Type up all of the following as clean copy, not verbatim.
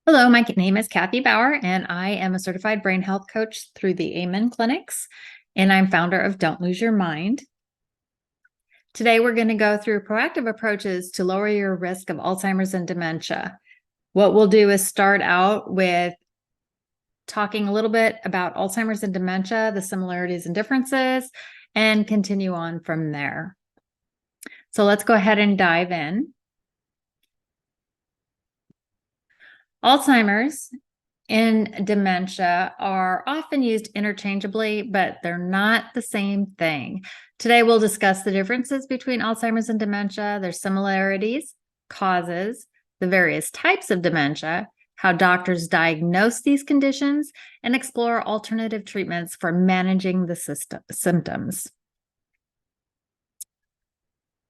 Hello, my name is Kathy Bauer, and I am a certified brain health coach through the Amen Clinics, and I'm founder of Don't Lose Your Mind. Today, we're going to go through proactive approaches to lower your risk of Alzheimer's and dementia. What we'll do is start out with talking a little bit about Alzheimer's and dementia, the similarities and differences, and continue on from there. So let's go ahead and dive in. Alzheimer's and dementia are often used interchangeably, but they're not the same thing. Today, we'll discuss the differences between Alzheimer's and dementia, their similarities, causes, the various types of dementia, how doctors diagnose these conditions, and explore alternative treatments for managing the symptoms.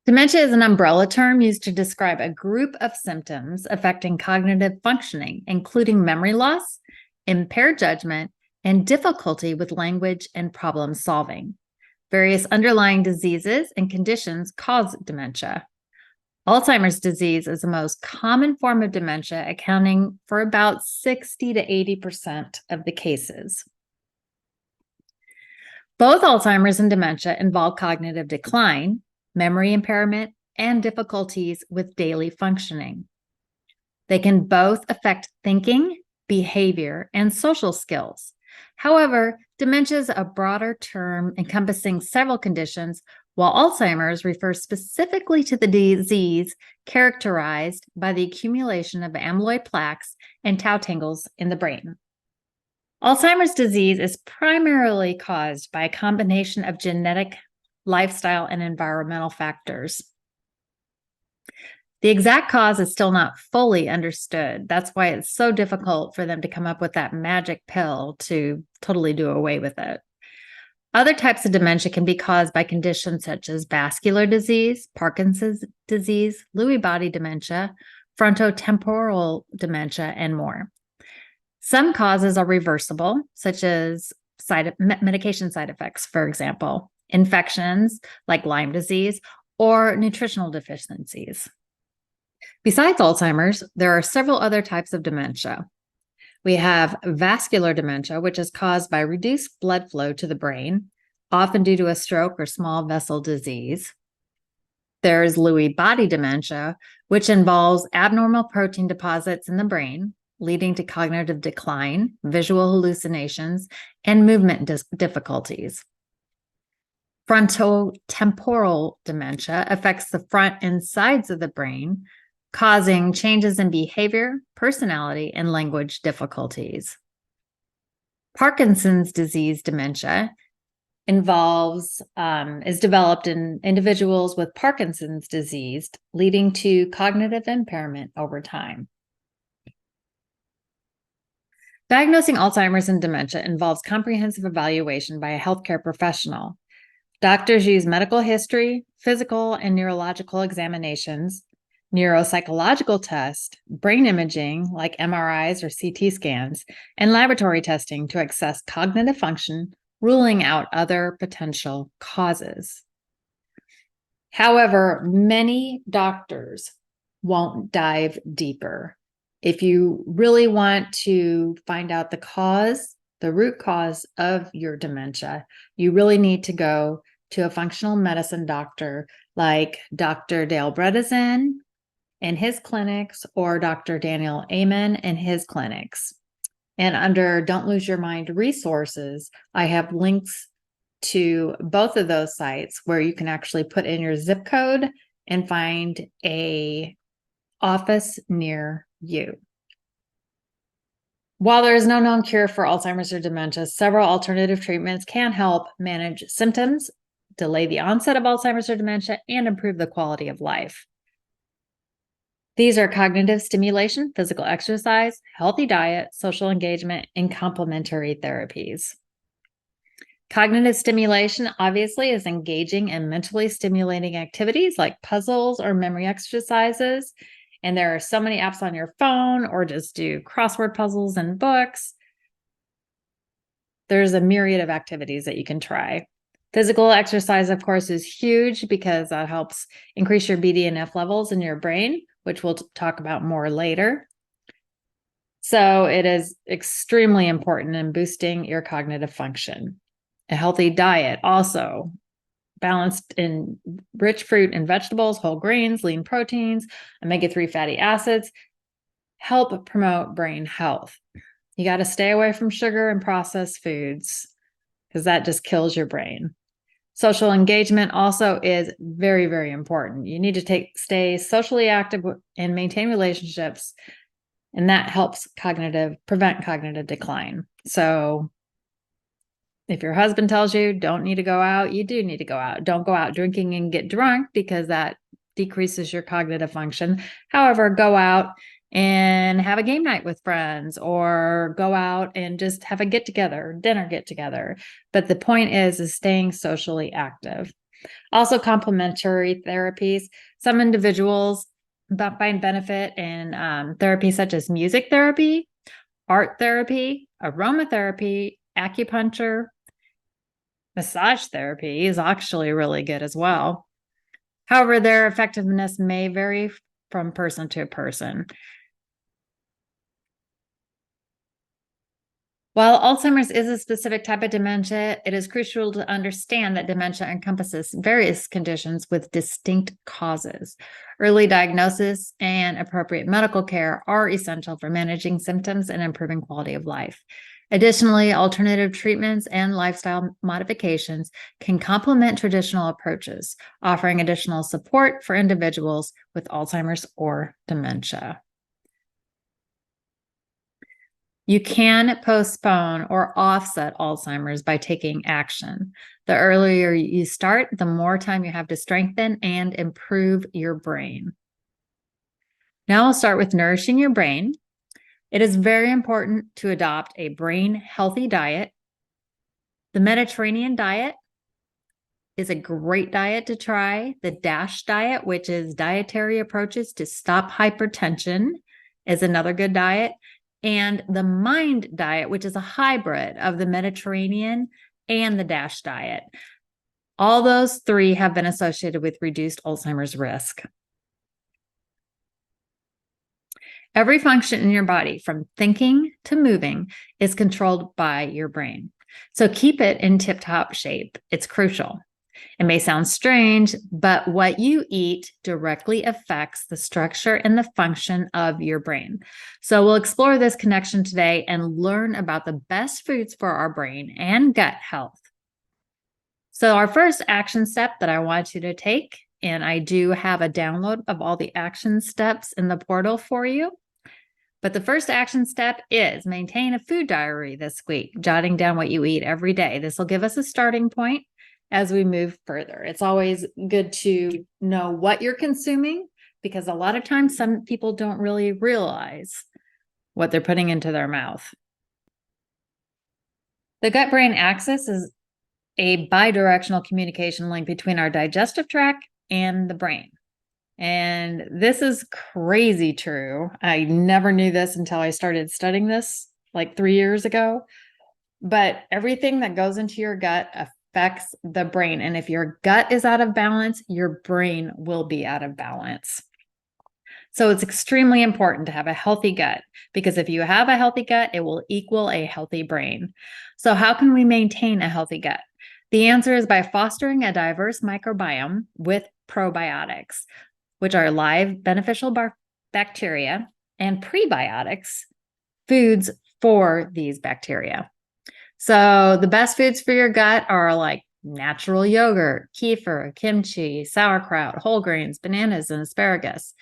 Dementia is an umbrella term used to describe a group of symptoms affecting cognitive functioning, including memory loss, impaired judgment, and difficulty with language and problem solving. Various underlying diseases and conditions cause dementia. Alzheimer's disease is the most common form of dementia, accounting for about 60 to 80% of the cases. Both Alzheimer's and dementia involve cognitive decline, memory impairment, and difficulties with daily functioning. They can both affect thinking, behavior, and social skills. However, dementia is a broader term encompassing several conditions, while Alzheimer's refers specifically to the disease characterized by the accumulation of amyloid plaques and tau tangles in the brain. Alzheimer's disease is primarily caused by a combination of genetic, lifestyle, and environmental factors. The exact cause is still not fully understood. That's why it's so difficult for them to come up with that magic pill to totally do away with it. Other types of dementia can be caused by conditions such as vascular disease, Parkinson's disease, Lewy body dementia, frontotemporal dementia, and more. Some causes are reversible, such as medication side effects, for example, infections like Lyme disease, or nutritional deficiencies. Besides Alzheimer's, there are several other types of dementia. We have vascular dementia, which is caused by reduced blood flow to the brain, often due to a stroke or small vessel disease. There is Lewy body dementia, which involves abnormal protein deposits in the brain, leading to cognitive decline, visual hallucinations, and movement difficulties. Frontotemporal dementia affects the front and sides of the brain, causing changes in behavior, personality, and language difficulties. Parkinson's disease dementia is developed in individuals with Parkinson's disease, leading to cognitive impairment over time. Diagnosing Alzheimer's and dementia involves comprehensive evaluation by a healthcare professional. Doctors use medical history, physical and neurological examinations, neuropsychological tests, brain imaging like MRIs or CT scans, and laboratory testing to assess cognitive function, ruling out other potential causes. However, many doctors won't dive deeper. If you really want to find out the root cause of your dementia, you really need to go to a functional medicine doctor like Dr. Dale Bredesen in his clinics or Dr. Daniel Amen in his clinics. And under Don't Lose Your Mind resources, I have links to both of those sites where you can actually put in your zip code and find an office near you. While there is no known cure for Alzheimer's or dementia, several alternative treatments can help manage symptoms, delay the onset of Alzheimer's or dementia, and improve the quality of life. These are cognitive stimulation, physical exercise, healthy diet, social engagement, and complementary therapies. Cognitive stimulation obviously is engaging in mentally stimulating activities like puzzles or memory exercises. And there are so many apps on your phone, or just do crossword puzzles and books. There's a myriad of activities that you can try. Physical exercise, of course, is huge because that helps increase your BDNF levels in your brain, which we'll talk about more later. So it is extremely important in boosting your cognitive function. A healthy diet also balanced in rich fruit and vegetables, whole grains, lean proteins, omega-3 fatty acids help promote brain health. You got to stay away from sugar and processed foods because that just kills your brain. Social engagement also is very, very important. You need to stay socially active and maintain relationships, and that helps prevent cognitive decline. So if your husband tells you don't need to go out, you do need to go out. Don't go out drinking and get drunk because that decreases your cognitive function. However, go out and have a game night with friends, or go out and just have a dinner get together. But the point is staying socially active. Also, complementary therapies. Some individuals find benefit in therapy such as music therapy, art therapy, aromatherapy, acupuncture. Massage therapy is actually really good as well. However, their effectiveness may vary from person to person. While Alzheimer's is a specific type of dementia, it is crucial to understand that dementia encompasses various conditions with distinct causes. Early diagnosis and appropriate medical care are essential for managing symptoms and improving quality of life. Additionally, alternative treatments and lifestyle modifications can complement traditional approaches, offering additional support for individuals with Alzheimer's or dementia. You can postpone or offset Alzheimer's by taking action. The earlier you start, the more time you have to strengthen and improve your brain. Now I'll start with nourishing your brain. It is very important to adopt a brain-healthy diet. The Mediterranean diet is a great diet to try. The DASH diet, which is dietary approaches to stop hypertension, is another good diet. And the MIND diet, which is a hybrid of the Mediterranean and the DASH diet. All those three have been associated with reduced Alzheimer's risk. Every function in your body, from thinking to moving, is controlled by your brain. So keep it in tip-top shape. It's crucial. It may sound strange, but what you eat directly affects the structure and the function of your brain. So we'll explore this connection today and learn about the best foods for our brain and gut health. So our first action step that I want you to take, and I do have a download of all the action steps in the portal for you. But the first action step is maintain a food diary this week, jotting down what you eat every day. This will give us a starting point as we move further. It's always good to know what you're consuming, because a lot of times some people don't really realize what they're putting into their mouth. The gut-brain axis is a bidirectional communication link between our digestive tract and the brain. And this is crazy true. I never knew this until I started studying this like 3 years ago. But everything that goes into your gut affects the brain. And if your gut is out of balance, your brain will be out of balance. So it's extremely important to have a healthy gut, because if you have a healthy gut, it will equal a healthy brain. So how can we maintain a healthy gut? The answer is by fostering a diverse microbiome with probiotics, which are live beneficial bacteria, and prebiotics, foods for these bacteria. So the best foods for your gut are like natural yogurt, kefir, kimchi, sauerkraut, whole grains, bananas, and asparagus.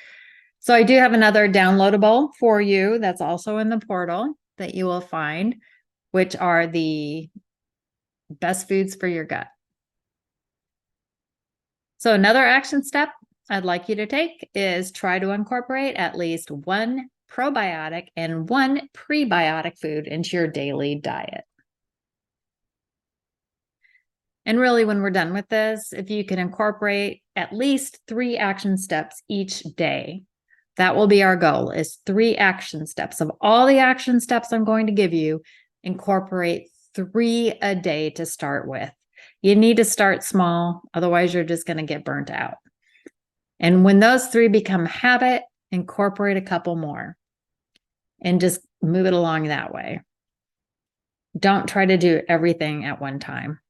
So I do have another downloadable for you that's also in the portal that you will find, which are the best foods for your gut. So another action step I'd like you to take is try to incorporate at least one probiotic and one prebiotic food into your daily diet. And really, when we're done with this, if you can incorporate at least 3 action steps each day, that will be our goal, is 3 action steps. Of all the action steps I'm going to give you, incorporate 3 a day to start with. You need to start small, otherwise you're just going to get burnt out. And when those 3 become habit, incorporate a couple more. And just move it along that way. Don't try to do everything at one time.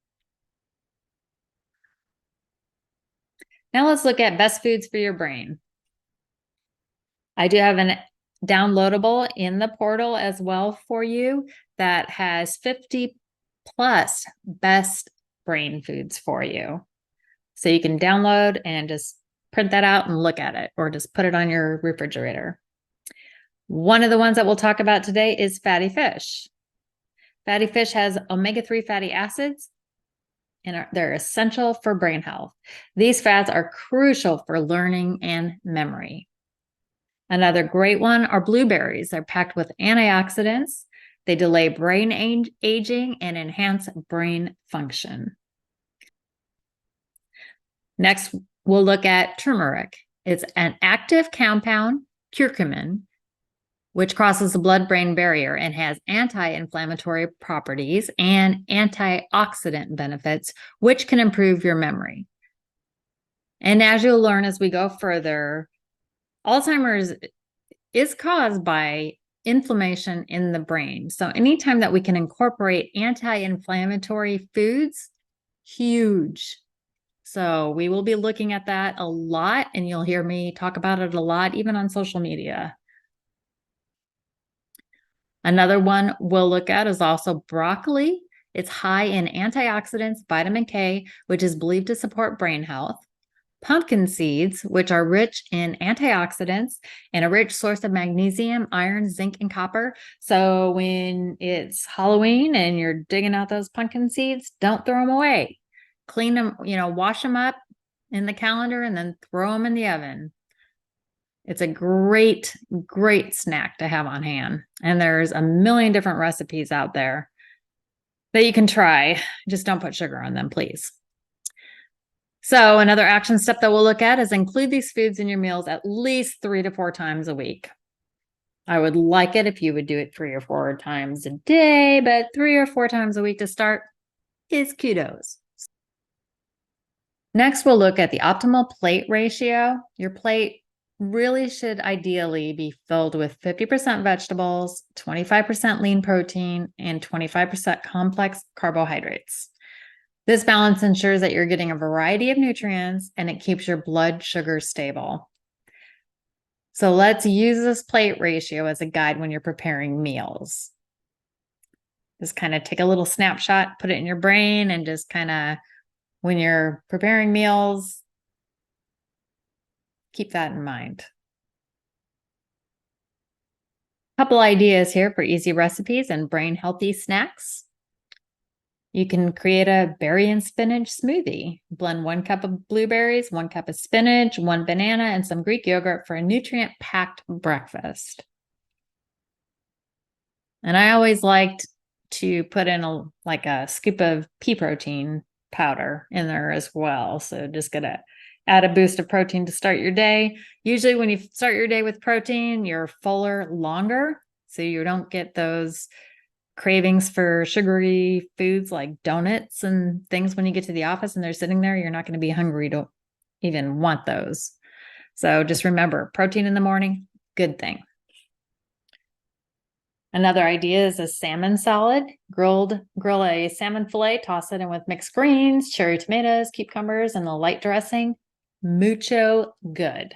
Now let's look at best foods for your brain. I do have an downloadable in the portal as well for you that has 50 plus best brain foods for you. So you can download and just print that out and look at it, or just put it on your refrigerator. One of the ones that we'll talk about today is fatty fish. Fatty fish has omega-3 fatty acids, and they're essential for brain health. These fats are crucial for learning and memory. Another great one are blueberries. They're packed with antioxidants. They delay brain aging and enhance brain function. Next, we'll look at turmeric. It's an active compound, curcumin, which crosses the blood-brain barrier and has anti-inflammatory properties and antioxidant benefits, which can improve your memory. And as you'll learn as we go further, Alzheimer's is caused by inflammation in the brain. So anytime that we can incorporate anti-inflammatory foods, huge. So we will be looking at that a lot, and you'll hear me talk about it a lot, even on social media. Another one we'll look at is also broccoli. It's high in antioxidants, vitamin K, which is believed to support brain health. Pumpkin seeds, which are rich in antioxidants and a rich source of magnesium, iron, zinc, and copper. So when it's Halloween and you're digging out those pumpkin seeds, don't throw them away. Clean them, wash them up in the calendar and then throw them in the oven. It's a great, great snack to have on hand. And there's a million different recipes out there that you can try. Just don't put sugar on them, please. So another action step that we'll look at is include these foods in your meals at least 3 to 4 times a week. I would like it if you would do it 3 or 4 times a day, but 3 or 4 times a week to start is kudos. Next, we'll look at the optimal plate ratio. Your plate really should ideally be filled with 50% vegetables, 25% lean protein, and 25% complex carbohydrates. This balance ensures that you're getting a variety of nutrients and it keeps your blood sugar stable. So let's use this plate ratio as a guide when you're preparing meals. Just kind of take a little snapshot, put it in your brain, and just kind of, when you're preparing meals, keep that in mind. A couple ideas here for easy recipes and brain healthy snacks. You can create a berry and spinach smoothie. Blend 1 cup of blueberries, 1 cup of spinach, 1 banana, and some Greek yogurt for a nutrient-packed breakfast. And I always liked to put in a scoop of pea protein powder in there as well. So just gonna add a boost of protein to start your day. Usually when you start your day with protein, you're fuller longer, so you don't get those cravings for sugary foods like donuts and things when you get to the office and they're sitting there. You're not going to be hungry to even want those. So just remember, protein in the morning, good thing. Another idea is a salmon salad. Grill a salmon fillet, toss it in with mixed greens, cherry tomatoes, cucumbers, and a light dressing. Mucho good.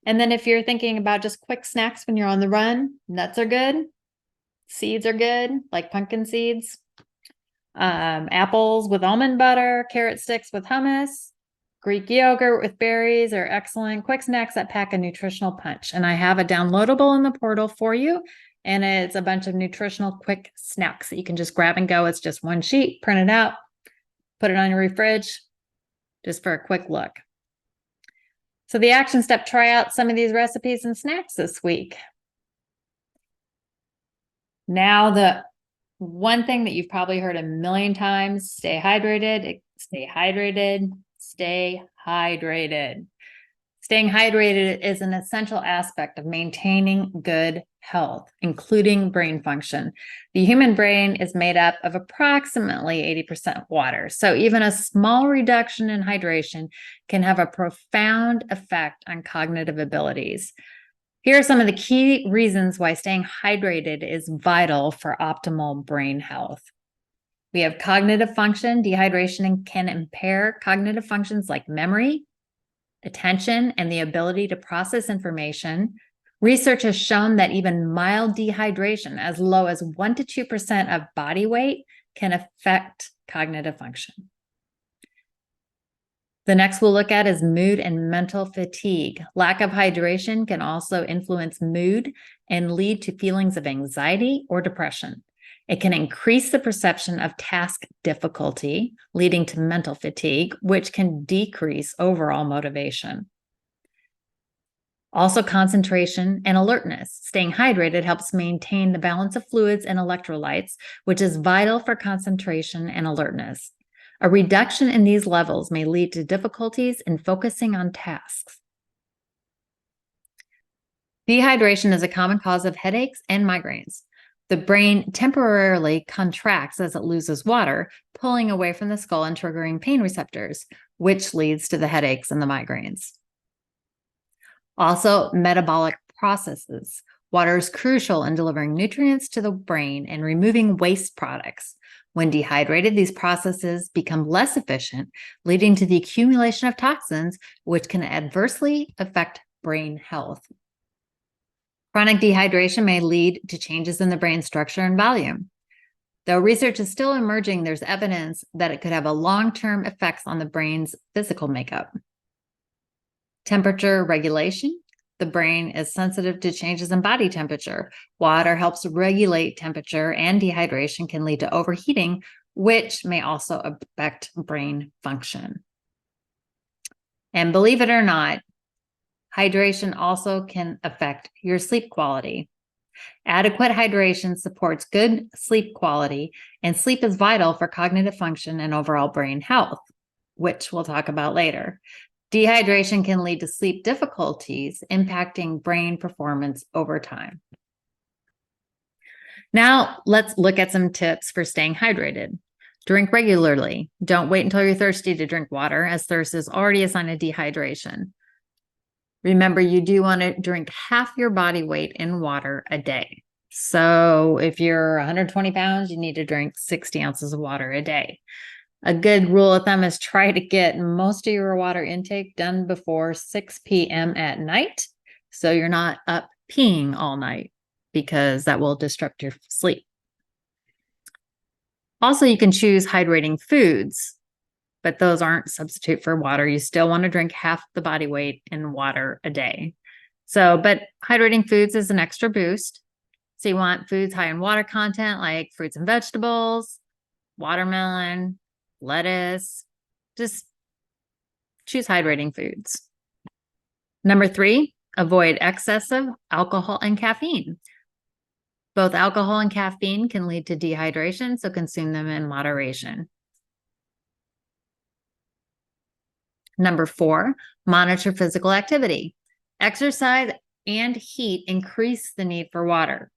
And then if you're thinking about just quick snacks when you're on the run, nuts are good. Seeds are good, like pumpkin seeds. Apples with almond butter, carrot sticks with hummus, Greek yogurt with berries are excellent quick snacks that pack a nutritional punch. And I have a downloadable in the portal for you. And it's a bunch of nutritional quick snacks that you can just grab and go. It's just 1 sheet, print it out, put it on your fridge, just for a quick look. So the action step, try out some of these recipes and snacks this week. Now, the one thing that you've probably heard a million times, stay hydrated, stay hydrated, stay hydrated. Staying hydrated is an essential aspect of maintaining good health, including brain function. The human brain is made up of approximately 80% water. So even a small reduction in hydration can have a profound effect on cognitive abilities. Here are some of the key reasons why staying hydrated is vital for optimal brain health. We have cognitive function. Dehydration can impair cognitive functions like memory, attention, and the ability to process information. Research has shown that even mild dehydration, as low as 1 to 2% of body weight, can affect cognitive function. The next we'll look at is mood and mental fatigue. Lack of hydration can also influence mood and lead to feelings of anxiety or depression. It can increase the perception of task difficulty, leading to mental fatigue, which can decrease overall motivation. Also, concentration and alertness. Staying hydrated helps maintain the balance of fluids and electrolytes, which is vital for concentration and alertness. A reduction in these levels may lead to difficulties in focusing on tasks. Dehydration is a common cause of headaches and migraines. The brain temporarily contracts as it loses water, pulling away from the skull and triggering pain receptors, which leads to the headaches and the migraines. Also, metabolic processes. Water is crucial in delivering nutrients to the brain and removing waste products. When dehydrated, these processes become less efficient, leading to the accumulation of toxins, which can adversely affect brain health. Chronic dehydration may lead to changes in the brain structure and volume. Though research is still emerging, there's evidence that it could have a long-term effects on the brain's physical makeup. Temperature regulation. The brain is sensitive to changes in body temperature. Water helps regulate temperature, and dehydration can lead to overheating, which may also affect brain function. And believe it or not, hydration also can affect your sleep quality. Adequate hydration supports good sleep quality, and sleep is vital for cognitive function and overall brain health, which we'll talk about later. Dehydration can lead to sleep difficulties, impacting brain performance over time. Now, let's look at some tips for staying hydrated. Drink regularly. Don't wait until you're thirsty to drink water, as thirst is already a sign of dehydration. Remember, you do want to drink half your body weight in water a day. So if you're 120 pounds, you need to drink 60 ounces of water a day. A good rule of thumb is try to get most of your water intake done before 6 p.m. at night, so you're not up peeing all night, because that will disrupt your sleep. Also, you can choose hydrating foods, but those aren't substitute for water. You still want to drink half the body weight in water a day. But hydrating foods is an extra boost. So you want foods high in water content like fruits and vegetables, watermelon, lettuce. Just choose hydrating foods. Number 3, avoid excessive alcohol and caffeine. Both alcohol and caffeine can lead to dehydration, so consume them in moderation. Number 4, monitor physical activity. Exercise and heat increase the need for water,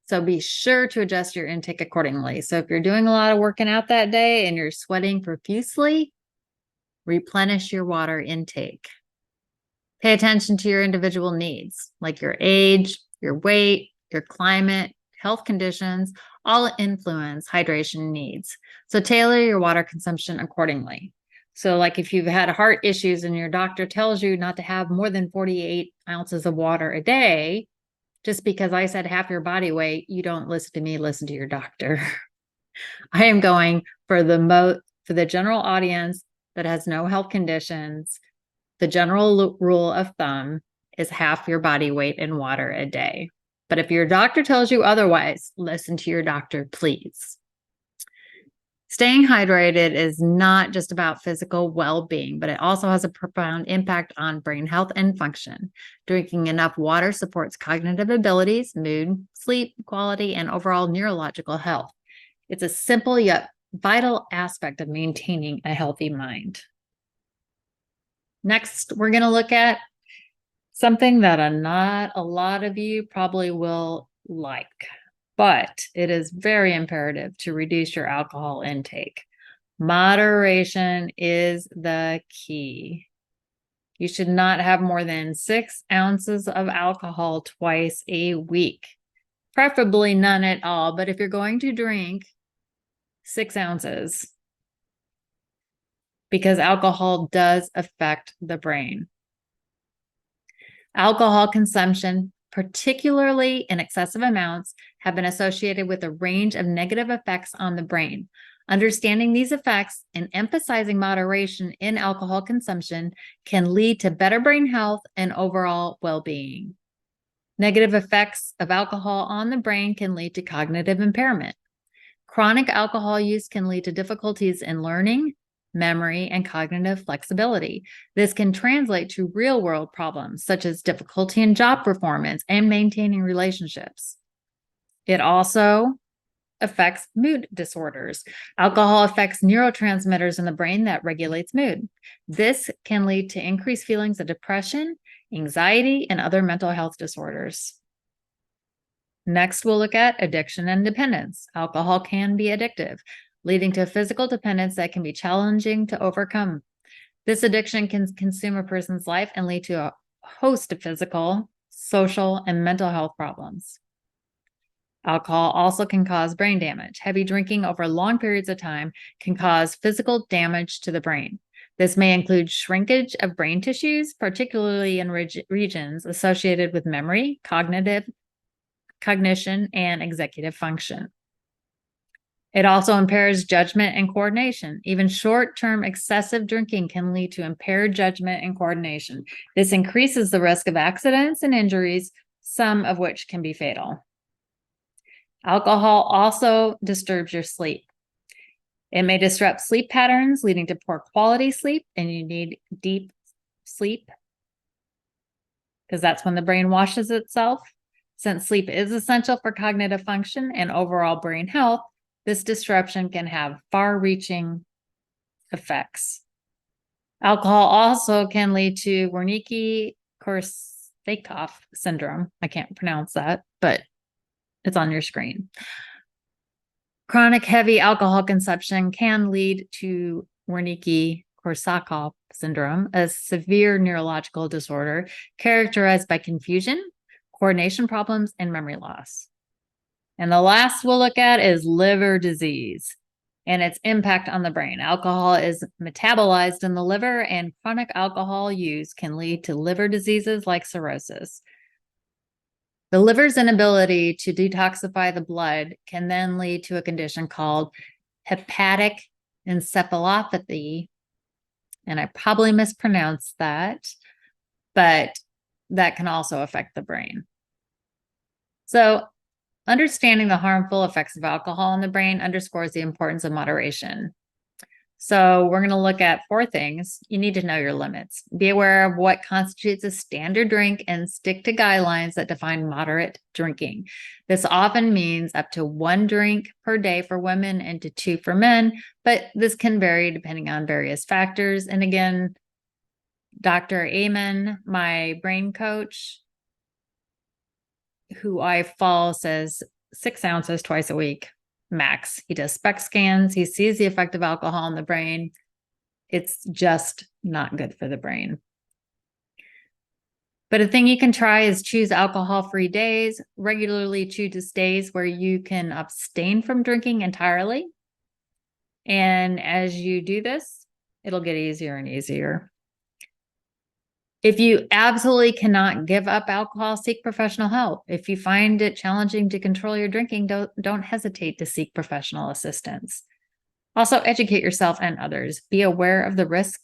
so be sure to adjust your intake accordingly. So if you're doing a lot of working out that day and you're sweating profusely, replenish your water intake. Pay attention to your individual needs, like your age, your weight, your climate, health conditions, all influence hydration needs. So tailor your water consumption accordingly. So like if you've had heart issues and your doctor tells you not to have more than 48 ounces of water a day, just because I said half your body weight, you don't listen to me, listen to your doctor. I am going for the general audience that has no health conditions. The general rule of thumb is half your body weight in water a day. But if your doctor tells you otherwise, listen to your doctor, please. Staying hydrated is not just about physical well-being, but it also has a profound impact on brain health and function. Drinking enough water supports cognitive abilities, mood, sleep quality, and overall neurological health. It's a simple yet vital aspect of maintaining a healthy mind. Next, we're going to look at something that not a lot of you probably will like. But it is very imperative to reduce your alcohol intake. Moderation is the key. You should not have more than 6 ounces of alcohol twice a week, preferably none at all. But if you're going to drink, 6 ounces, because alcohol does affect the brain. Alcohol consumption, particularly in excessive amounts, have been associated with a range of negative effects on the brain. Understanding these effects and emphasizing moderation in alcohol consumption can lead to better brain health and overall well-being. Negative effects of alcohol on the brain can lead to cognitive impairment. Chronic alcohol use can lead to difficulties in learning, memory, and cognitive flexibility. This can translate to real-world problems such as difficulty in job performance and maintaining relationships. It also affects mood disorders. Alcohol affects neurotransmitters in the brain that regulates mood. This can lead to increased feelings of depression, anxiety, and other mental health disorders. Next, we'll look at addiction and dependence. Alcohol can be addictive, leading to physical dependence that can be challenging to overcome. This addiction can consume a person's life and lead to a host of physical, social, and mental health problems. Alcohol also can cause brain damage. Heavy drinking over long periods of time can cause physical damage to the brain. This may include shrinkage of brain tissues, particularly in regions associated with memory, cognition, and executive function. It also impairs judgment and coordination. Even short-term excessive drinking can lead to impaired judgment and coordination. This increases the risk of accidents and injuries, some of which can be fatal. Alcohol also disturbs your sleep. It may disrupt sleep patterns, leading to poor quality sleep, and you need deep sleep because that's when the brain washes itself. Since sleep is essential for cognitive function and overall brain health, this disruption can have far-reaching effects. Alcohol also can lead to Wernicke-Korsakoff syndrome. I can't pronounce that, but it's on your screen. Chronic heavy alcohol consumption can lead to Wernicke-Korsakoff syndrome, a severe neurological disorder characterized by confusion, coordination problems, and memory loss. And the last we'll look at is liver disease and its impact on the brain. Alcohol is metabolized in the liver, and chronic alcohol use can lead to liver diseases like cirrhosis. The liver's inability to detoxify the blood can then lead to a condition called hepatic encephalopathy. And I probably mispronounced that, but that can also affect the brain. So, understanding the harmful effects of alcohol on the brain underscores the importance of moderation. So we're going to look at 4 things. You need to know your limits. Be aware of what constitutes a standard drink and stick to guidelines that define moderate drinking. This often means up to 1 drink per day for women and to 2 for men, but this can vary depending on various factors. And again, Dr. Amen, my brain coach, who I follow, says 6 ounces twice a week, max. He does SPECT scans. He sees the effect of alcohol in the brain. It's just not good for the brain. But a thing you can try is choose alcohol-free days. Regularly choose days where you can abstain from drinking entirely. And as you do this, it'll get easier and easier. If you absolutely cannot give up alcohol, seek professional help. If you find it challenging to control your drinking, don't hesitate to seek professional assistance. Also, educate yourself and others. Be aware of the risk,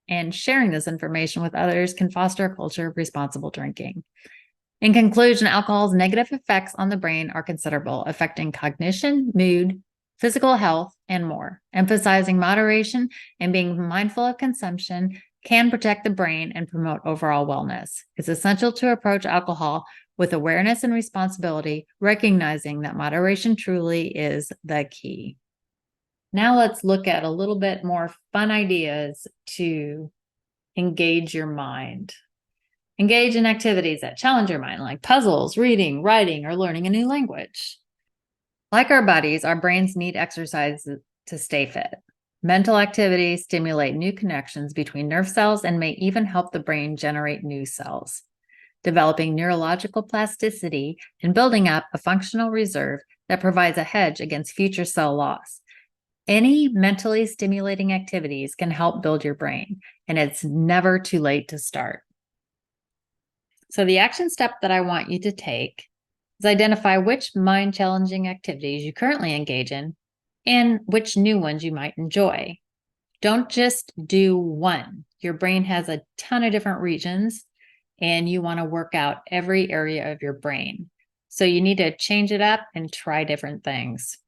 and sharing this information with others can foster a culture of responsible drinking. In conclusion, alcohol's negative effects on the brain are considerable, affecting cognition, mood, physical health, and more. Emphasizing moderation and being mindful of consumption can protect the brain and promote overall wellness. It's essential to approach alcohol with awareness and responsibility, recognizing that moderation truly is the key. Now let's look at a little bit more fun ideas to engage your mind. Engage in activities that challenge your mind, like puzzles, reading, writing, or learning a new language. Like our bodies, our brains need exercise to stay fit. Mental activities stimulate new connections between nerve cells and may even help the brain generate new cells, developing neurological plasticity and building up a functional reserve that provides a hedge against future cell loss. Any mentally stimulating activities can help build your brain, and it's never too late to start. So the action step that I want you to take is identify which mind-challenging activities you currently engage in and which new ones you might enjoy. Don't just do one. Your brain has a ton of different regions, and you want to work out every area of your brain. So you need to change it up and try different things.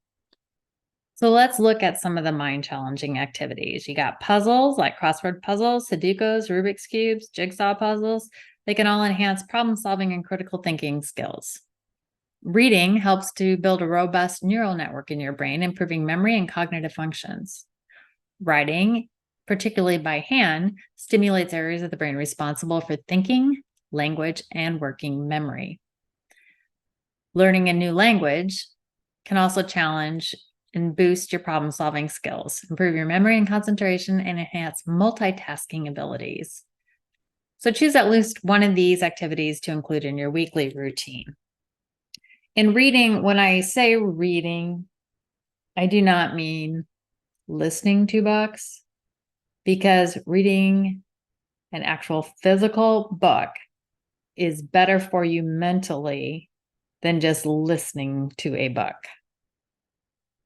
So let's look at some of the mind-challenging activities. You got puzzles like crossword puzzles, Sudokus, Rubik's Cubes, jigsaw puzzles. They can all enhance problem-solving and critical thinking skills. Reading helps to build a robust neural network in your brain, improving memory and cognitive functions. Writing, particularly by hand, stimulates areas of the brain responsible for thinking, language, and working memory. Learning a new language can also challenge and boost your problem-solving skills, improve your memory and concentration, and enhance multitasking abilities. So choose at least one of these activities to include in your weekly routine. In reading, when I say reading, I do not mean listening to books, because reading an actual physical book is better for you mentally than just listening to a book.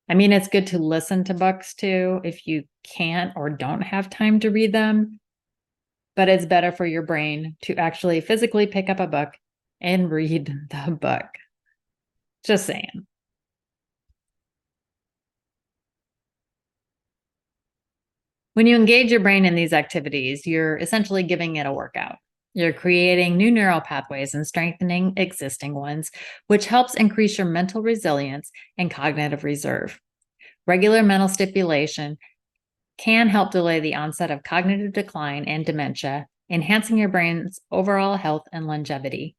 I mean, it's good to listen to books too if you can't or don't have time to read them, but it's better for your brain to actually physically pick up a book and read the book. Just saying. When you engage your brain in these activities, you're essentially giving it a workout. You're creating new neural pathways and strengthening existing ones, which helps increase your mental resilience and cognitive reserve. Regular mental stimulation can help delay the onset of cognitive decline and dementia, enhancing your brain's overall health and longevity.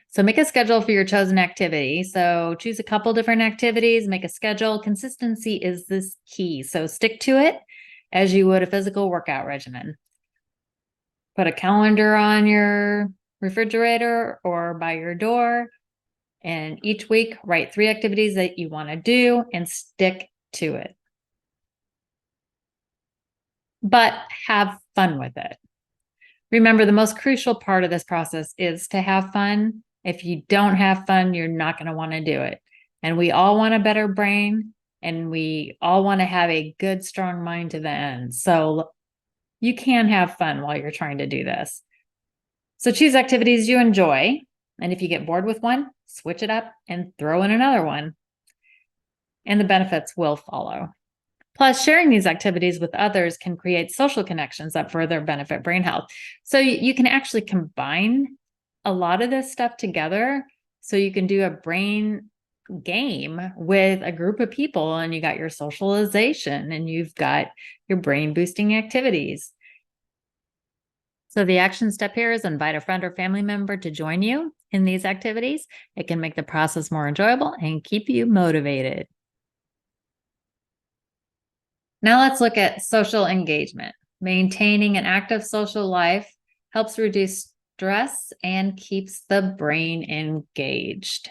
So make a schedule for your chosen activity. So choose a couple different activities, make a schedule. Consistency is this key. So stick to it as you would a physical workout regimen. Put a calendar on your refrigerator or by your door, and each week write 3 activities that you want to do and stick to it. But have fun with it. Remember, the most crucial part of this process is to have fun. If you don't have fun, you're not going to want to do it. And we all want a better brain, and we all want to have a good, strong mind to the end. So you can have fun while you're trying to do this. So choose activities you enjoy. And if you get bored with one, switch it up and throw in another one. And the benefits will follow. Plus, sharing these activities with others can create social connections that further benefit brain health. So you can actually combine a lot of this stuff together. So you can do a brain game with a group of people, and you got your socialization and you've got your brain boosting activities. So the action step here is invite a friend or family member to join you in these activities. It can make the process more enjoyable and keep you motivated. Now let's look at social engagement. Maintaining an active social life helps reduce stress and keeps the brain engaged.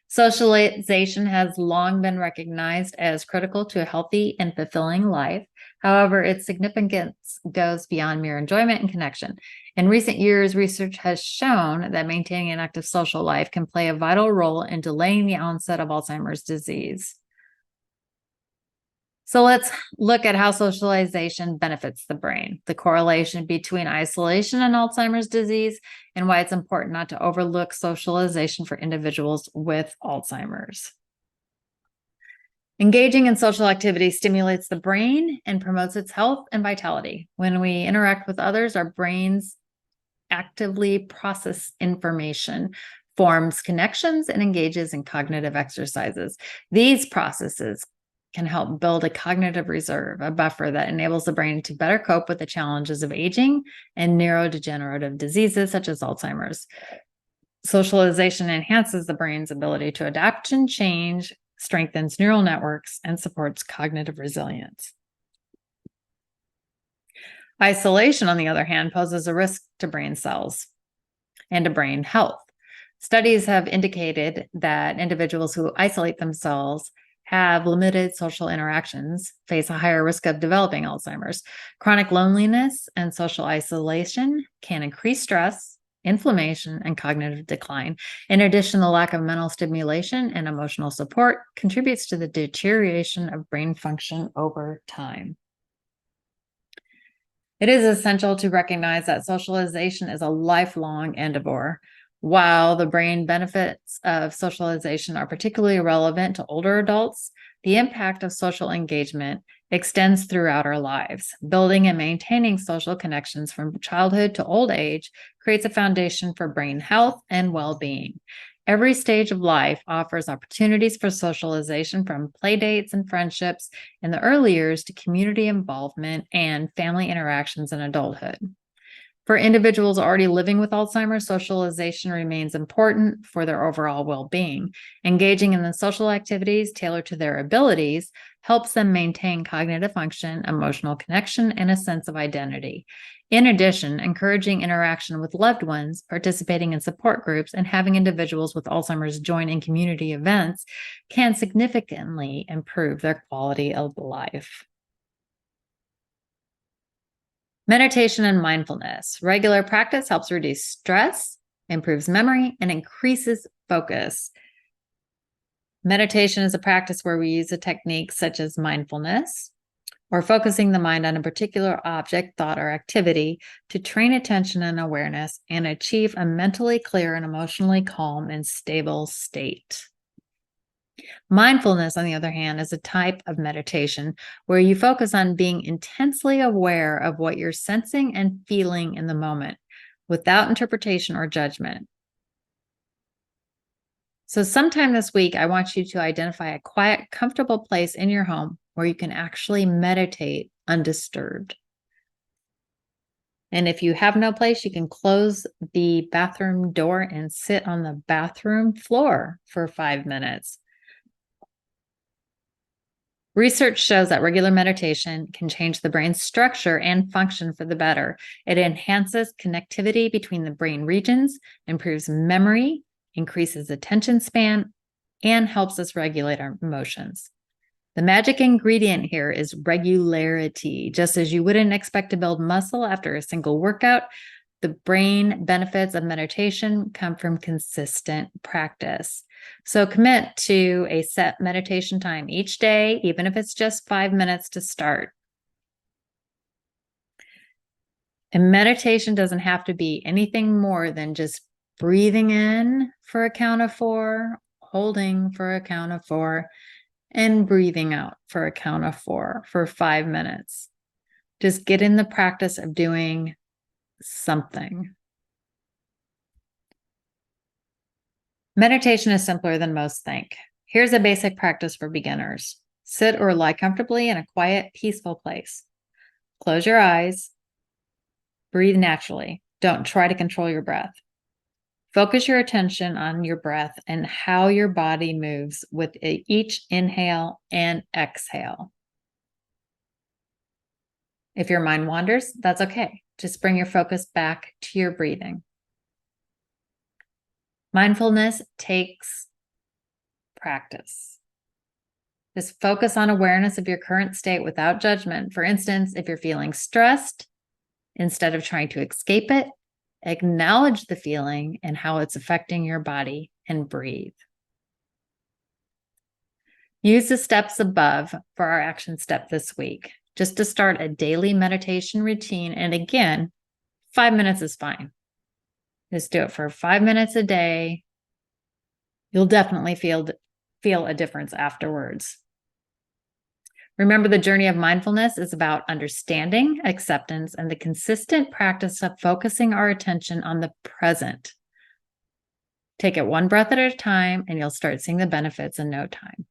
Socialization has long been recognized as critical to a healthy and fulfilling life. However, its significance goes beyond mere enjoyment and connection. In recent years, research has shown that maintaining an active social life can play a vital role in delaying the onset of Alzheimer's disease. So let's look at how socialization benefits the brain, the correlation between isolation and Alzheimer's disease, and why it's important not to overlook socialization for individuals with Alzheimer's. Engaging in social activity stimulates the brain and promotes its health and vitality. When we interact with others, our brains actively process information, forms connections, and engages in cognitive exercises. These processes can help build a cognitive reserve, a buffer that enables the brain to better cope with the challenges of aging and neurodegenerative diseases such as Alzheimer's. Socialization enhances the brain's ability to adapt and change, strengthens neural networks, and supports cognitive resilience. Isolation, on the other hand, poses a risk to brain cells and to brain health. Studies have indicated that individuals who isolate themselves have limited social interactions, face a higher risk of developing Alzheimer's. Chronic loneliness and social isolation can increase stress, inflammation, and cognitive decline. In addition, the lack of mental stimulation and emotional support contributes to the deterioration of brain function over time. It is essential to recognize that socialization is a lifelong endeavor. While the brain benefits of socialization are particularly relevant to older adults, the impact of social engagement extends throughout our lives. Building and maintaining social connections from childhood to old age creates a foundation for brain health and well-being. Every stage of life offers opportunities for socialization, from play dates and friendships in the early years to community involvement and family interactions in adulthood. For individuals already living with Alzheimer's, socialization remains important for their overall well-being. Engaging in the social activities tailored to their abilities helps them maintain cognitive function, emotional connection, and a sense of identity. In addition, encouraging interaction with loved ones, participating in support groups, and having individuals with Alzheimer's join in community events can significantly improve their quality of life. Meditation and mindfulness. Regular practice helps reduce stress, improves memory, and increases focus. Meditation is a practice where we use a technique such as mindfulness, or focusing the mind on a particular object, thought, or activity to train attention and awareness and achieve a mentally clear and emotionally calm and stable state. Mindfulness, on the other hand, is a type of meditation where you focus on being intensely aware of what you're sensing and feeling in the moment without interpretation or judgment. So sometime this week, I want you to identify a quiet, comfortable place in your home where you can actually meditate undisturbed. And if you have no place, you can close the bathroom door and sit on the bathroom floor for 5 minutes. Research shows that regular meditation can change the brain's structure and function for the better. It enhances connectivity between the brain regions, improves memory, increases attention span, and helps us regulate our emotions. The magic ingredient here is regularity. Just as you wouldn't expect to build muscle after a single workout, the brain benefits of meditation come from consistent practice. So commit to a set meditation time each day, even if it's just 5 minutes to start. And meditation doesn't have to be anything more than just breathing in for a count of 4, holding for a count of 4, and breathing out for a count of 4 for 5 minutes. Just get in the practice of doing something. Meditation is simpler than most think. Here's a basic practice for beginners. Sit or lie comfortably in a quiet, peaceful place. Close your eyes. Breathe naturally. Don't try to control your breath. Focus your attention on your breath and how your body moves with each inhale and exhale. If your mind wanders, that's okay. Just bring your focus back to your breathing. Mindfulness takes practice. Just focus on awareness of your current state without judgment. For instance, if you're feeling stressed, instead of trying to escape it, acknowledge the feeling and how it's affecting your body and breathe. Use the steps above for our action step this week, just to start a daily meditation routine. And again, 5 minutes is fine. Just do it for 5 minutes a day. You'll definitely feel a difference afterwards. Remember, the journey of mindfulness is about understanding, acceptance, and the consistent practice of focusing our attention on the present. Take it one breath at a time, and you'll start seeing the benefits in no time.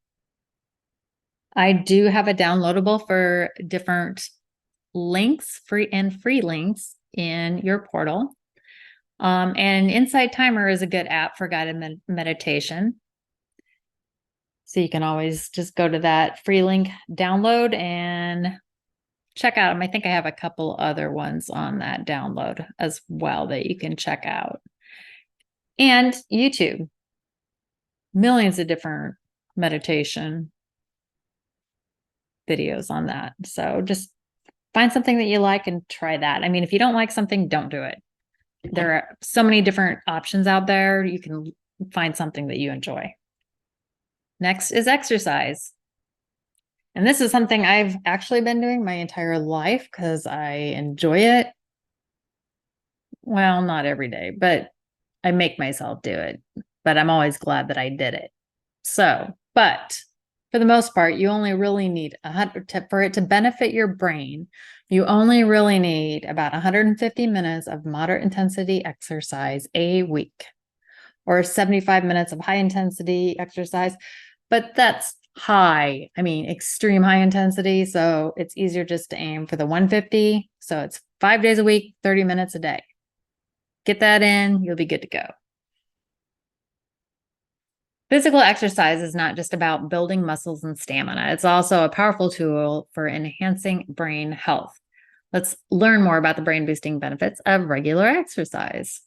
I do have a downloadable for different links, free links in your portal. And Insight Timer is a good app for guided meditation. So you can always just go to that free link, download, and check out them. I think I have a couple other ones on that download as well that you can check out. And YouTube, millions of different meditation videos on that. So just find something that you like and try that. I mean, if you don't like something, don't do it. There are so many different options out there. You can find something that you enjoy. Next is exercise. And this is something I've actually been doing my entire life because I enjoy it. Well, not every day, but I make myself do it. But I'm always glad that I did it. So, but for the most part, you only really need for it to benefit your brain. You only really need about 150 minutes of moderate intensity exercise a week, or 75 minutes of high intensity exercise. But that's high, I mean, extreme high intensity. So it's easier just to aim for the 150. So it's 5 days a week, 30 minutes a day. Get that in, you'll be good to go. Physical exercise is not just about building muscles and stamina. It's also a powerful tool for enhancing brain health. Let's learn more about the brain boosting benefits of regular exercise.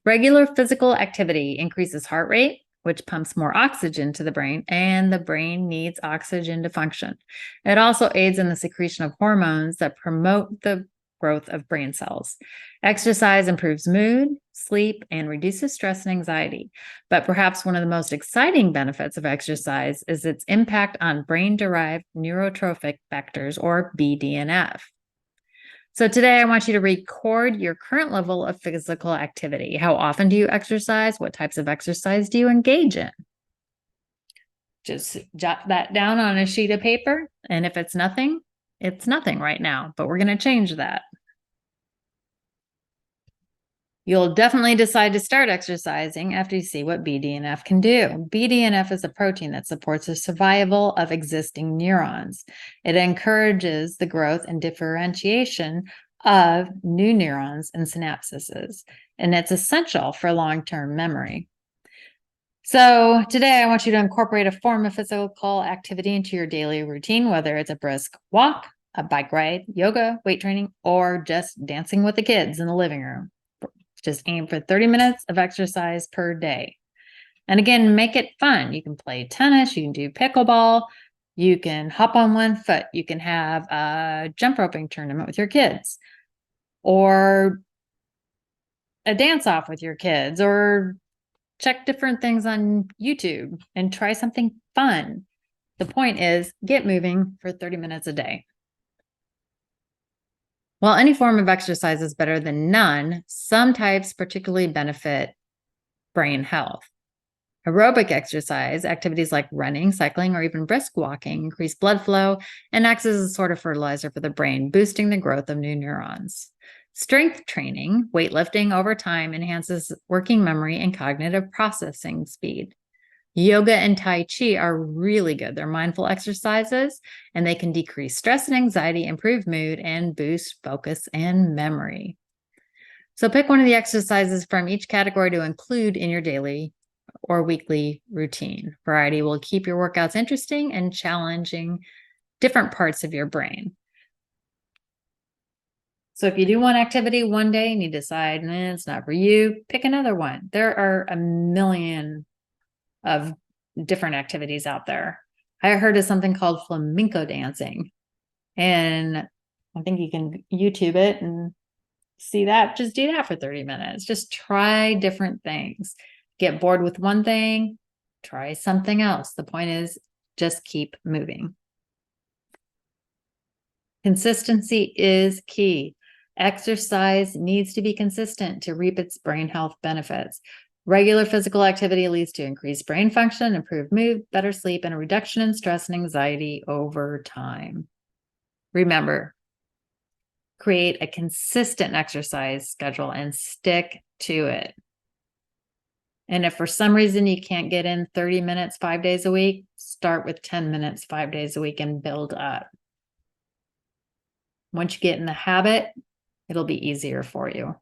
Regular physical activity increases heart rate, which pumps more oxygen to the brain, and the brain needs oxygen to function. It also aids in the secretion of hormones that promote the growth of brain cells. Exercise improves mood, sleep, and reduces stress and anxiety. But perhaps one of the most exciting benefits of exercise is its impact on brain-derived neurotrophic factors, or BDNF. So today I want you to record your current level of physical activity. How often do you exercise? What types of exercise do you engage in? Just jot that down on a sheet of paper. And if it's nothing right now, but we're going to change that. You'll definitely decide to start exercising after you see what BDNF can do. BDNF is a protein that supports the survival of existing neurons. It encourages the growth and differentiation of new neurons and synapses, and it's essential for long-term memory. So today I want you to incorporate a form of physical activity into your daily routine, whether it's a brisk walk, a bike ride, yoga, weight training, or just dancing with the kids in the living room. Just aim for 30 minutes of exercise per day. And again, make it fun. You can play tennis, you can do pickleball, you can hop on one foot, you can have a jump roping tournament with your kids, or a dance off with your kids, or check different things on YouTube and try something fun. The point is, get moving for 30 minutes a day. While any form of exercise is better than none, some types particularly benefit brain health. Aerobic exercise, activities like running, cycling, or even brisk walking, increase blood flow and acts as a sort of fertilizer for the brain, boosting the growth of new neurons. Strength training, weightlifting over time, enhances working memory and cognitive processing speed. Yoga and Tai Chi are really good. They're mindful exercises, and they can decrease stress and anxiety, improve mood, and boost focus and memory. So pick one of the exercises from each category to include in your daily or weekly routine. Variety will keep your workouts interesting and challenging different parts of your brain. So if you do one activity one day and you decide it's not for you, pick another one. There are a million of different activities out there. I heard of something called flamenco dancing, and I think you can YouTube it and see that. Just do that for 30 minutes. Just try different things. Get bored with one thing, try something else. The point is, just keep moving. Consistency is key. Exercise needs to be consistent to reap its brain health benefits. Regular physical activity leads to increased brain function, improved mood, better sleep, and a reduction in stress and anxiety over time. Remember, create a consistent exercise schedule and stick to it. And if for some reason you can't get in 30 minutes 5 days a week, start with 10 minutes 5 days a week and build up. Once you get in the habit, it'll be easier for you.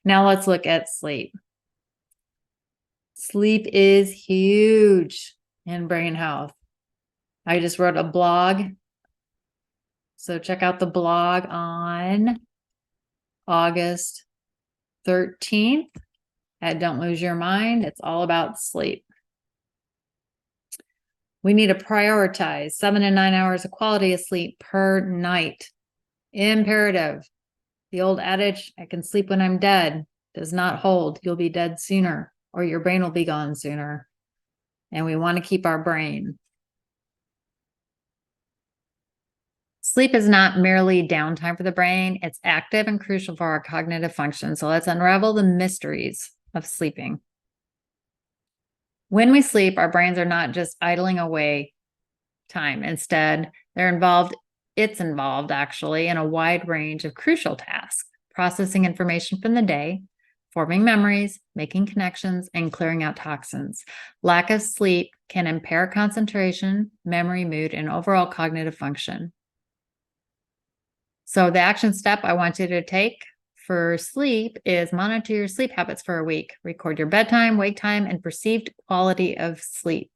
Now let's look at sleep. Sleep is huge in brain health. I just wrote a blog. So check out the blog on August 13th at Don't Lose Your Mind. It's all about sleep. We need to prioritize 7 to 9 hours of quality of sleep per night. Imperative. The old adage, I can sleep when I'm dead, does not hold. You'll be dead sooner, or your brain will be gone sooner. And we want to keep our brain. Sleep is not merely downtime for the brain. It's active and crucial for our cognitive function. So let's unravel the mysteries of sleeping. When we sleep, our brains are not just idling away time. Instead, it's involved actually in a wide range of crucial tasks, processing information from the day, forming memories, making connections, and clearing out toxins. Lack of sleep can impair concentration, memory, mood, and overall cognitive function. So the action step I want you to take for sleep is monitor your sleep habits for a week. Record your bedtime, wake time, and perceived quality of sleep.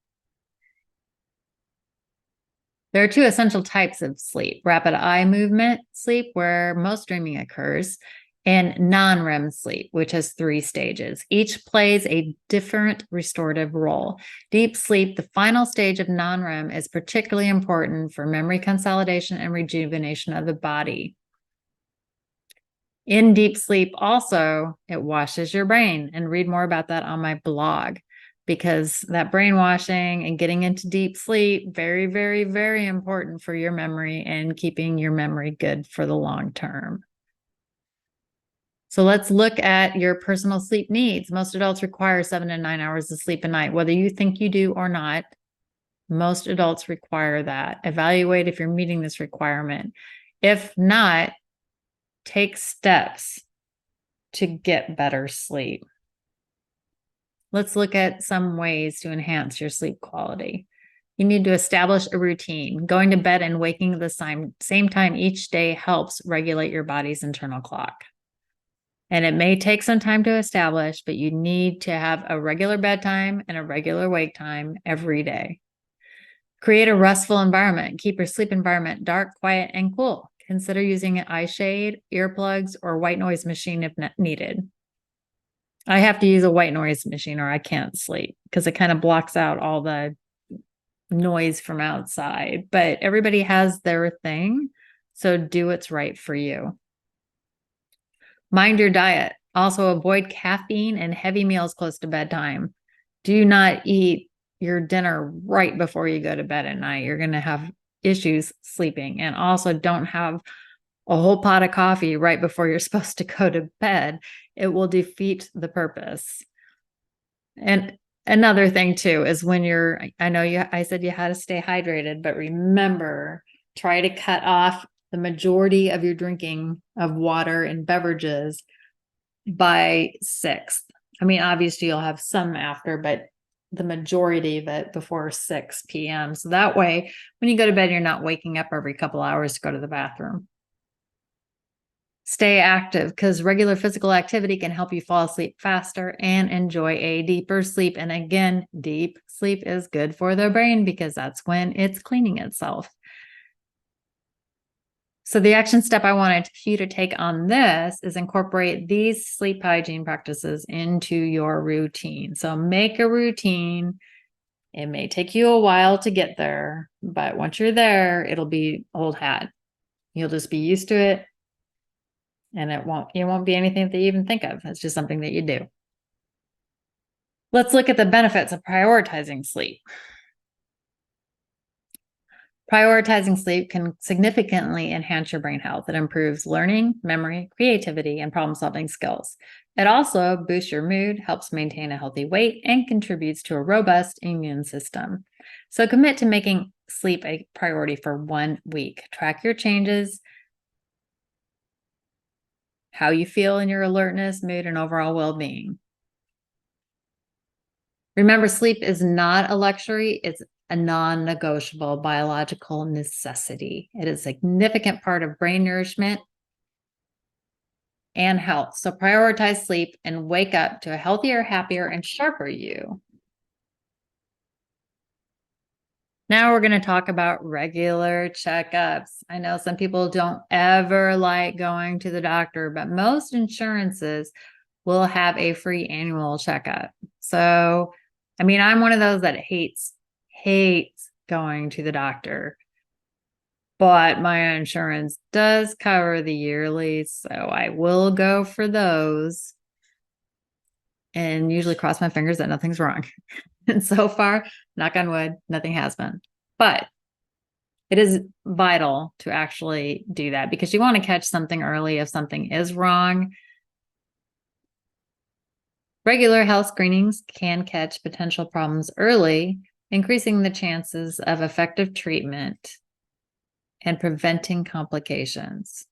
There are 2 essential types of sleep: rapid eye movement sleep, where most dreaming occurs, and non-REM sleep, which has 3 stages. Each plays a different restorative role. Deep sleep, the final stage of non-REM, is particularly important for memory consolidation and rejuvenation of the body. In deep sleep also, it washes your brain, and read more about that on my blog, because that brainwashing and getting into deep sleep, very, very, very important for your memory and keeping your memory good for the long term. So let's look at your personal sleep needs. Most adults require 7 to 9 hours of sleep a night, whether you think you do or not. Most adults require that. Evaluate if you're meeting this requirement. If not, take steps to get better sleep. Let's look at some ways to enhance your sleep quality. You need to establish a routine. Going to bed and waking at the same time each day helps regulate your body's internal clock. And it may take some time to establish, but you need to have a regular bedtime and a regular wake time every day. Create a restful environment. Keep your sleep environment dark, quiet, and cool. Consider using an eye shade, earplugs, or white noise machine if needed. I have to use a white noise machine or I can't sleep because it kind of blocks out all the noise from outside. But everybody has their thing, so do what's right for you. Mind your diet. Also, avoid caffeine and heavy meals close to bedtime. Do not eat your dinner right before you go to bed at night. You're going to have issues sleeping. And also, don't have a whole pot of coffee right before you're supposed to go to bed. It will defeat the purpose. And another thing too is I said you had to stay hydrated, but remember, try to cut off the majority of your drinking of water and beverages by 6. I mean, obviously you'll have some after, but the majority of it before 6 p.m. So that way, when you go to bed, you're not waking up every couple hours to go to the bathroom. Stay active, because regular physical activity can help you fall asleep faster and enjoy a deeper sleep. And again, deep sleep is good for the brain because that's when it's cleaning itself. So the action step I wanted you to take on this is incorporate these sleep hygiene practices into your routine. So make a routine. It may take you a while to get there, but once you're there, it'll be old hat. You'll just be used to it. And it won't be anything that you even think of. It's just something that you do. Let's look at the benefits of prioritizing sleep. Prioritizing sleep can significantly enhance your brain health. It improves learning, memory, creativity, and problem-solving skills. It also boosts your mood, helps maintain a healthy weight, and contributes to a robust immune system. So commit to making sleep a priority for 1 week. Track your changes, how you feel in your alertness, mood, and overall well-being. Remember, sleep is not a luxury. It's a non-negotiable biological necessity. It is a significant part of brain nourishment and health. So prioritize sleep and wake up to a healthier, happier, and sharper you. Now we're going to talk about regular checkups. I know some people don't ever like going to the doctor, but most insurances will have a free annual checkup. So, I mean, I'm one of those that hates going to the doctor, but my insurance does cover the yearly, so I will go for those and usually cross my fingers that nothing's wrong. And so far, knock on wood, nothing has been. But it is vital to actually do that because you want to catch something early if something is wrong. Regular health screenings can catch potential problems early, increasing the chances of effective treatment and preventing complications.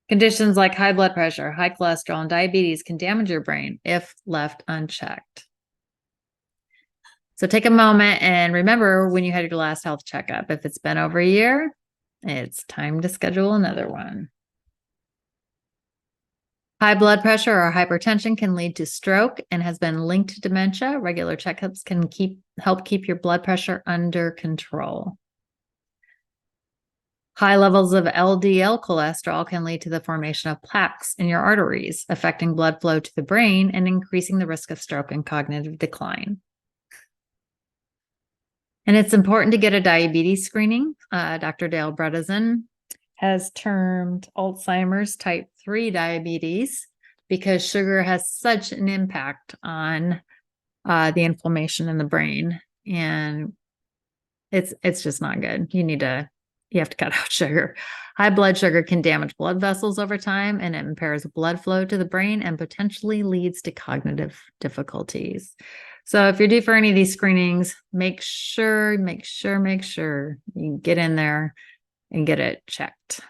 Conditions like high blood pressure, high cholesterol, and diabetes can damage your brain if left unchecked. So take a moment and remember when you had your last health checkup. If it's been over a year, it's time to schedule another one. High blood pressure or hypertension can lead to stroke and has been linked to dementia. Regular checkups can help keep your blood pressure under control. High levels of LDL cholesterol can lead to the formation of plaques in your arteries, affecting blood flow to the brain and increasing the risk of stroke and cognitive decline. And it's important to get a diabetes screening. Dr. Dale Bredesen has termed Alzheimer's type 3 diabetes because sugar has such an impact on the inflammation in the brain. And it's just not good. You have to cut out sugar. High blood sugar can damage blood vessels over time, and it impairs blood flow to the brain and potentially leads to cognitive difficulties. So if you're due for any of these screenings, make sure you get in there and get it checked.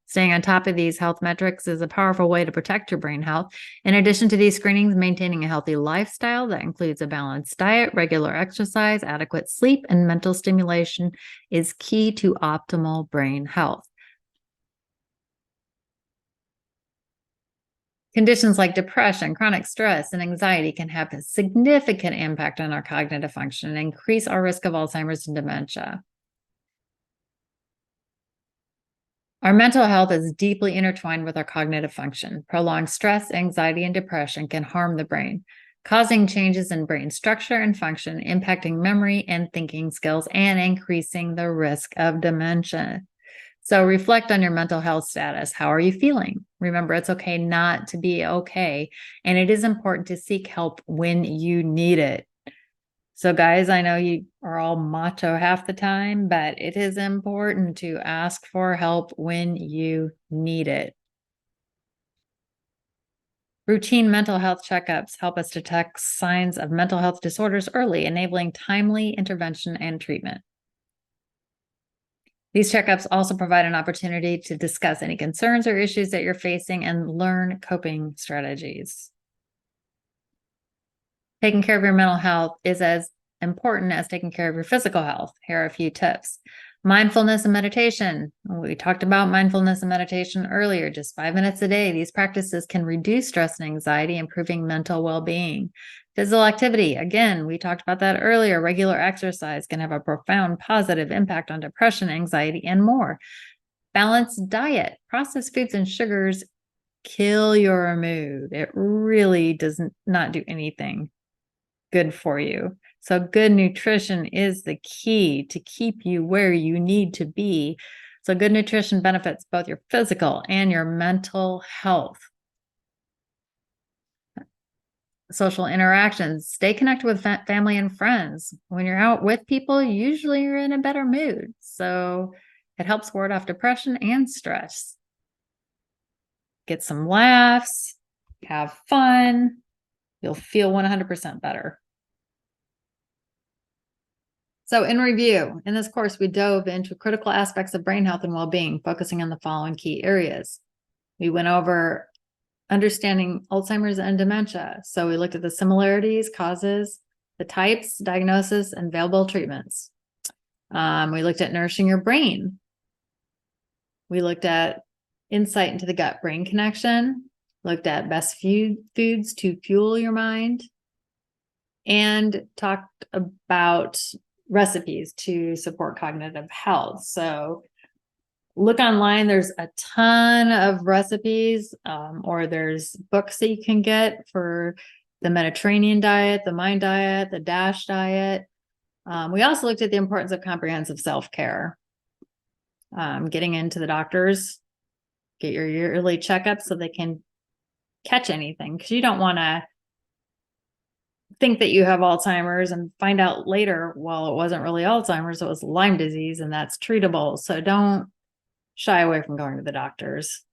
Staying on top of these health metrics is a powerful way to protect your brain health. In addition to these screenings, maintaining a healthy lifestyle that includes a balanced diet, regular exercise, adequate sleep, and mental stimulation is key to optimal brain health. Conditions like depression, chronic stress, and anxiety can have a significant impact on our cognitive function and increase our risk of Alzheimer's and dementia. Our mental health is deeply intertwined with our cognitive function. Prolonged stress, anxiety, and depression can harm the brain, causing changes in brain structure and function, impacting memory and thinking skills, and increasing the risk of dementia. So reflect on your mental health status. How are you feeling? Remember, it's okay not to be okay, and it is important to seek help when you need it. So guys, I know you are all macho half the time, but it is important to ask for help when you need it. Routine mental health checkups help us detect signs of mental health disorders early, enabling timely intervention and treatment. These checkups also provide an opportunity to discuss any concerns or issues that you're facing and learn coping strategies. Taking care of your mental health is as important as taking care of your physical health. Here are a few tips. Mindfulness and meditation. We talked about mindfulness and meditation earlier, just 5 minutes a day. These practices can reduce stress and anxiety, improving mental well-being. Physical activity. Again, we talked about that earlier. Regular exercise can have a profound positive impact on depression, anxiety, and more. Balanced diet. Processed foods and sugars kill your mood. It really does not do anything good for you. So good nutrition is the key to keep you where you need to be. So good nutrition benefits both your physical and your mental health. Social interactions. Stay connected with family and friends. When you're out with people, usually you're in a better mood. So it helps ward off depression and stress. Get some laughs, have fun. You'll feel 100% better. So in review, in this course, we dove into critical aspects of brain health and well-being, focusing on the following key areas. We went over understanding Alzheimer's and dementia. So we looked at the similarities, causes, the types, diagnosis, and available treatments. We looked at nourishing your brain. We looked at insight into the gut-brain connection, looked at best foods to fuel your mind, and talked about recipes to support cognitive health. So look online, there's a ton of recipes, or there's books that you can get for the Mediterranean diet, the Mind diet, the DASH diet. We also looked at the importance of comprehensive self-care. Getting into the doctors, get your yearly checkups so they can catch anything, because you don't want to think that you have Alzheimer's and find out later, well, it wasn't really Alzheimer's, it was Lyme disease, and that's treatable. So don't shy away from going to the doctors.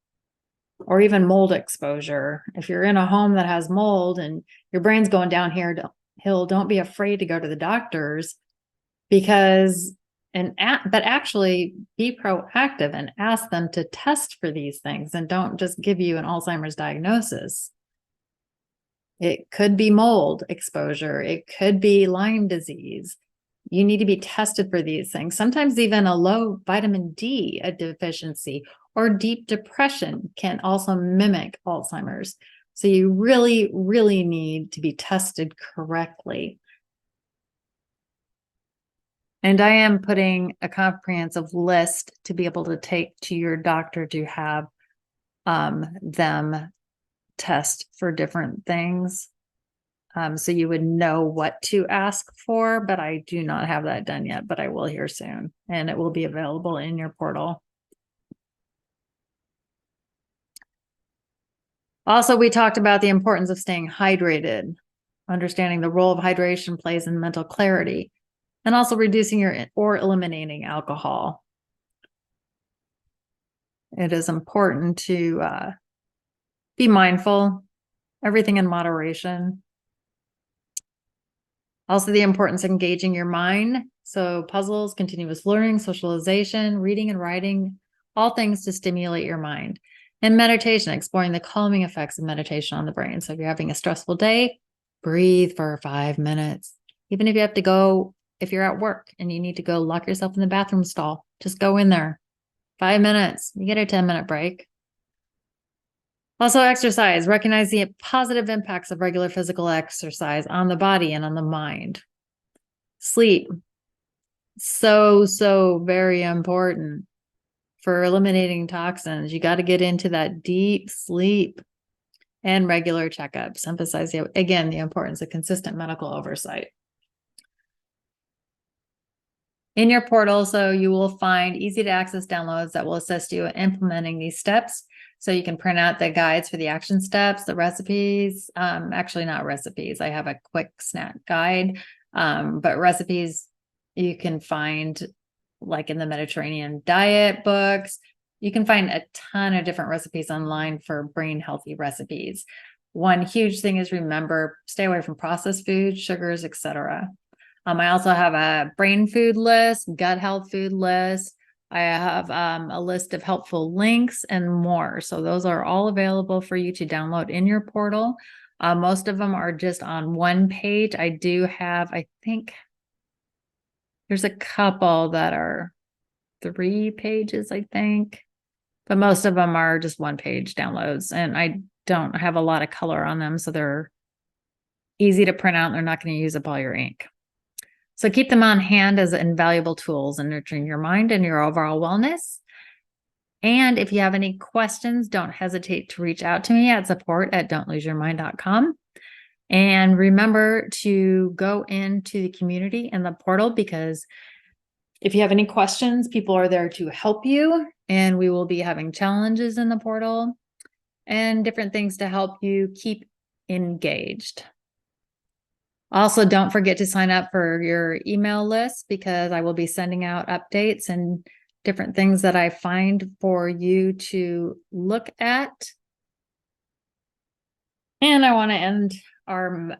Or even mold exposure. If you're in a home that has mold and your brain's going downhill, don't be afraid to go to the doctors, but actually be proactive and ask them to test for these things, and don't just give you an Alzheimer's diagnosis. It could be mold exposure. It could be Lyme disease. You need to be tested for these things. Sometimes even a low vitamin D deficiency or deep depression can also mimic Alzheimer's. So you really, really need to be tested correctly. And I am putting a comprehensive list to be able to take to your doctor to have them test for different things. So you would know what to ask for, but I do not have that done yet, but I will here soon, and it will be available in your portal. Also, we talked about the importance of staying hydrated, understanding the role of hydration plays in mental clarity, and also reducing or eliminating alcohol. It is important to be mindful, everything in moderation. Also, the importance of engaging your mind. So puzzles, continuous learning, socialization, reading and writing, all things to stimulate your mind. And meditation, exploring the calming effects of meditation on the brain. So if you're having a stressful day, breathe for 5 minutes. Even if you have to go, if you're at work and you need to go lock yourself in the bathroom stall, just go in there. 5 minutes, you get a 10-minute break. Also, exercise. Recognize the positive impacts of regular physical exercise on the body and on the mind. Sleep. So very important for eliminating toxins. You got to get into that deep sleep, and regular checkups. Emphasize, again, the importance of consistent medical oversight. In your portal, so you will find easy to access downloads that will assist you in implementing these steps. So you can print out the guides for the action steps, the recipes, actually not recipes. I have a quick snack guide, but recipes you can find like in the Mediterranean diet books. You can find a ton of different recipes online for brain healthy recipes. One huge thing is remember, stay away from processed foods, sugars, etc. I also have a brain food list, gut health food list. I have a list of helpful links and more. So those are all available for you to download in your portal. Most of them are just on one page. I do have, I think there's a couple that are 3 pages, I think. But most of them are just 1-page downloads. And I don't have a lot of color on them. So they're easy to print out. And they're not going to use up all your ink. So keep them on hand as invaluable tools in nurturing your mind and your overall wellness. And if you have any questions, don't hesitate to reach out to me at support@don'tloseyourmind.com. And remember to go into the community and the portal, because if you have any questions, people are there to help you. And we will be having challenges in the portal and different things to help you keep engaged. Also, don't forget to sign up for your email list, because I will be sending out updates and different things that I find for you to look at. And I want to end our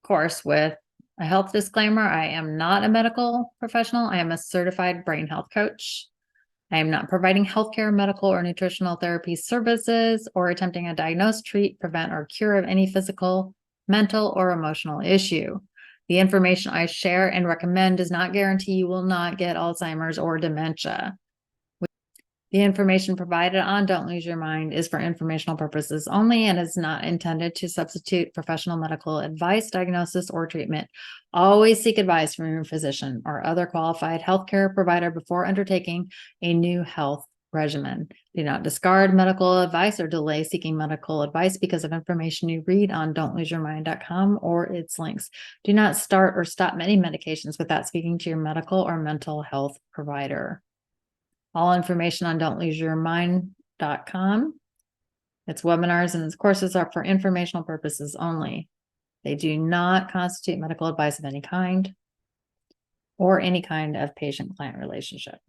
course with a health disclaimer. I am not a medical professional. I am a certified brain health coach. I am not providing healthcare, medical, or nutritional therapy services, or attempting to diagnose, treat, prevent, or cure of any physical, mental, or emotional issue. The information I share and recommend does not guarantee you will not get Alzheimer's or dementia. The information provided on Don't Lose Your Mind is for informational purposes only and is not intended to substitute professional medical advice, diagnosis, or treatment. Always seek advice from your physician or other qualified healthcare provider before undertaking a new health regimen. Do not discard medical advice or delay seeking medical advice because of information you read on don'tloseyourmind.com or its links. Do not start or stop many medications without speaking to your medical or mental health provider. All information on don'tloseyourmind.com. Its webinars and its courses are for informational purposes only. They do not constitute medical advice of any kind or any kind of patient-client relationship.